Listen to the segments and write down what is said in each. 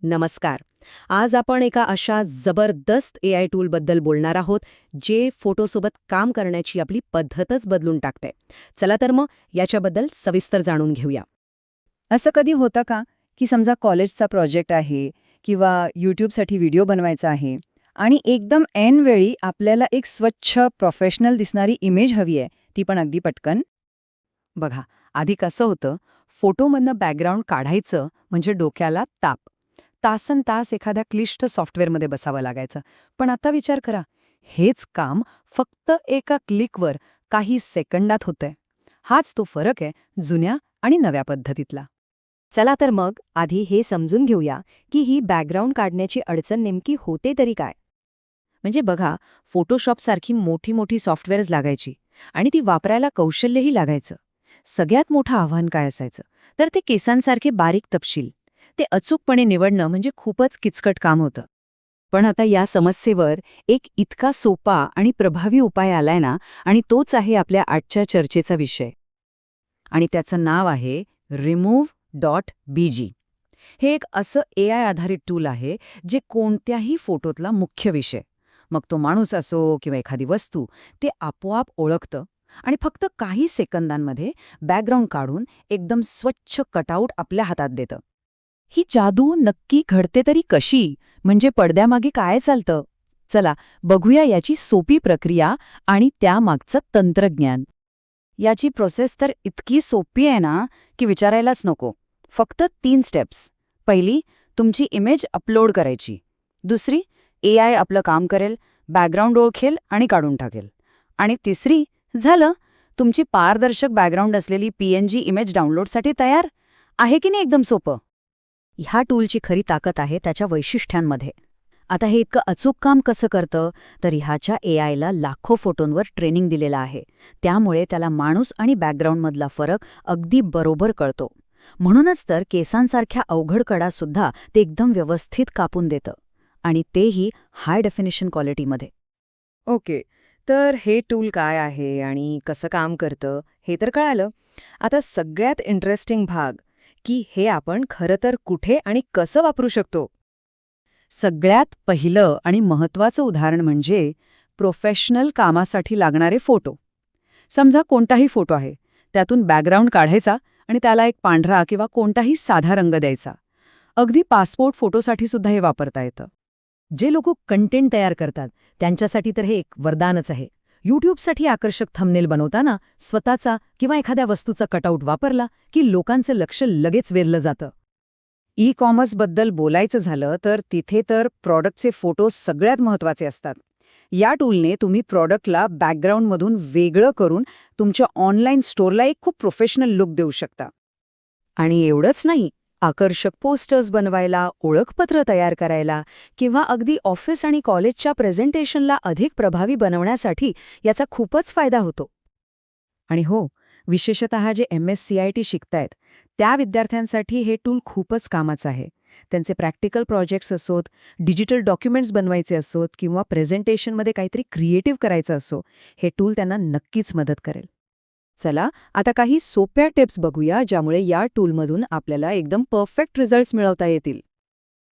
नमस्कार. आज आपण एका अशा जबरदस्त एआय टूलबद्दल बोलणार आहोत, जे फोटोसोबत काम करण्याची आपली पद्धतच बदलून टाकते. चला तर मग याच्याबद्दल सविस्तर जाणून घेऊया. असं कधी होतं का की समजा कॉलेजचा प्रोजेक्ट आहे किंवा यूट्यूबसाठी व्हिडिओ बनवायचा आहे आणि एकदम ऐन वेळी आपल्याला एक स्वच्छ प्रोफेशनल दिसणारी इमेज हवी आहे, ती पण अगदी पटकन. बघा, आधी कसं होतं, फोटोमधनं बॅकग्राऊंड काढायचं म्हणजे डोक्याला ताप. तासनतास एखाद्या क्लिष्ट सॉफ्टवेअरमध्ये बसावं लागायचं. पण आता विचार करा, हेच काम फक्त एका क्लिकवर काही सेकंदात होतंय. हाच तो फरक आहे जुन्या आणि नव्या पद्धतीतला. चला तर मग आधी हे समजून घेऊया की ही बॅकग्राऊंड काढण्याची अडचण नेमकी होते तरी काय. म्हणजे बघा, फोटोशॉपसारखी मोठी मोठी सॉफ्टवेअर्स लागायची आणि ती वापरायला कौशल्यही लागायचं. सगळ्यात मोठं आव्हान काय असायचं तर ते केसांसारखे बारीक तपशील ते अचूकपणे निवडणं म्हणजे खूपच किचकट काम होतं. पण आता या समस्येवर एक इतका सोपा आणि प्रभावी उपाय आलाय ना, आणि तोच आहे आपल्या आजच्या चर्चेचा विषय. आणि त्याचं नाव आहे remove.bg. हे एक असं एआय आधारित टूल आहे जे कोणत्याही फोटोतला मुख्य विषय, मग तो माणूस असो किंवा एखादी वस्तू, ते आपोआप ओळखतं आणि फक्त काही सेकंदांमध्ये बॅकग्राऊंड काढून एकदम स्वच्छ कटआउट आपल्या हातात देतं. ही जादू नक्की घडते तरी कशी, म्हणजे पडद्यामागे काय चालतं? चला बघूया याची सोपी प्रक्रिया आणि त्यामागचं तंत्रज्ञान. याची प्रोसेस तर इतकी सोपी आहे ना की विचारायलाच नको. फक्त 3 स्टेप्स. पहिली, तुमची इमेज अपलोड करायची. दुसरी, एआय आपलं काम करेल, बॅकग्राऊंड ओळखेल आणि काढून टाकेल. आणि तिसरी, झालं, तुमची पारदर्शक बॅकग्राऊंड असलेली पीएनजी इमेज डाउनलोडसाठी तयार. आहे की नाही एकदम सोपं? ह्या टूलची खरी ताकद आहे त्याच्या वैशिष्ट्यांमध्ये. आता हे इतकं अचूक काम कसं करतं, तर ह्याच्या एआयला लाखो फोटोंवर ट्रेनिंग दिलेलं आहे. त्यामुळे त्याला माणूस आणि बॅकग्राऊंडमधला फरक अगदी बरोबर कळतो. म्हणूनच तर केसांसारख्या अवघड कडासुद्धा ते एकदम व्यवस्थित कापून देतं, आणि तेही हाय डेफिनिशन क्वालिटीमध्ये. ओके, तर हे टूल काय आहे आणि कसं काम करतं हे तर कळालं. आता सगळ्यात इंटरेस्टिंग भाग, की हे आपण खरं तर कुठे आणि कसं वापरू शकतो. सगळ्यात पहिलं आणि महत्त्वाचं उदाहरण म्हणजे प्रोफेशनल कामासाठी लागणारे फोटो. समजा कोणताही फोटो आहे, त्यातून बॅकग्राऊंड काढायचा आणि त्याला एक पांढरा किंवा कोणताही साधा रंग द्यायचा. अगदी पासपोर्ट फोटोसाठी सुद्धा हे वापरता येतं. जे लोक कंटेंट तयार करतात त्यांच्यासाठी तर हे एक वरदानच आहे. यूट्यूबसाठी आकर्षक थंबनेल बनवताना स्वतःचा किंवा एखाद्या वस्तूचा कटआउट वापरला की लोकांचं लक्ष लगेच वेधलं जातं. ई कॉमर्सबद्दल बोलायचं झालं तर तिथे तर प्रॉडक्टचे फोटो सगळ्यात महत्त्वाचे असतात. या टूलने तुम्ही प्रॉडक्टला बॅकग्राऊंडमधून वेगळं करून तुमच्या ऑनलाईन स्टोअरला एक खूप प्रोफेशनल लुक देऊ शकता. आणि एवढंच नाही, आकर्षक पोस्टर्स बनवायला, ओळखपत्र तयार करायला किंवा अगदी ऑफिस आणि कॉलेजच्या प्रेझेंटेशनला अधिक प्रभावी बनवण्यासाठी याचा खूपच फायदा होतो. आणि हो, विशेषतः जे MSCIT शिकतायत त्या विद्यार्थ्यांसाठी हे टूल खूपच कामाचं आहे. त्यांचे प्रॅक्टिकल प्रोजेक्ट्स असोत, डिजिटल डॉक्युमेंट्स बनवायचे असोत किंवा प्रेझेंटेशनमध्ये काहीतरी क्रिएटिव्ह करायचं असो, हे टूल त्यांना नक्कीच मदत करेल. चला आता काही सोप्या टिप्स बघूया, ज्यामुळे या टूलमधून आपल्याला एकदम परफेक्ट रिझल्ट्स मिळवता येतील.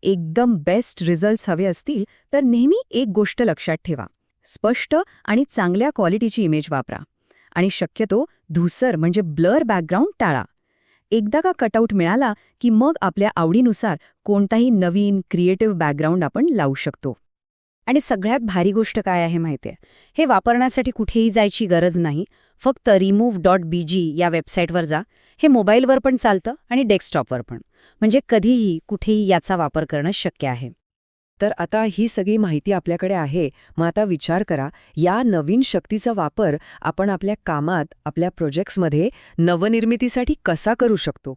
एकदम बेस्ट रिझल्ट्स हवे असतील तर नेहमी एक गोष्ट लक्षात ठेवा: स्पष्ट आणि चांगल्या क्वालिटीची इमेज वापरा. आणि शक्यतो धूसर म्हणजे ब्लर बॅकग्राऊंड टाळा. एकदा का कटआउट मिळाला की मग आपल्या आवडीनुसार कोणताही नवीन क्रिएटिव्ह बॅकग्राऊंड आपण लावू शकतो. आणि सगळ्यात भारी गोष्ट काय आहे माहितीये, हे वापरण्यासाठी कुठेही जायची गरज नाही. फक्त remove.bg या वेबसाईटवर जा. हे मोबाईलवर पण चालतं आणि डेस्कटॉपवर पण, म्हणजे कधीही कुठेही याचा वापर करणं शक्य आहे. तर आता ही सगळी माहिती आपल्याकडे आहे. मग आता विचार करा, या नवीन शक्तीचा वापर आपण आपल्या कामात, आपल्या प्रोजेक्ट्समध्ये नवनिर्मितीसाठी कसा करू शकतो.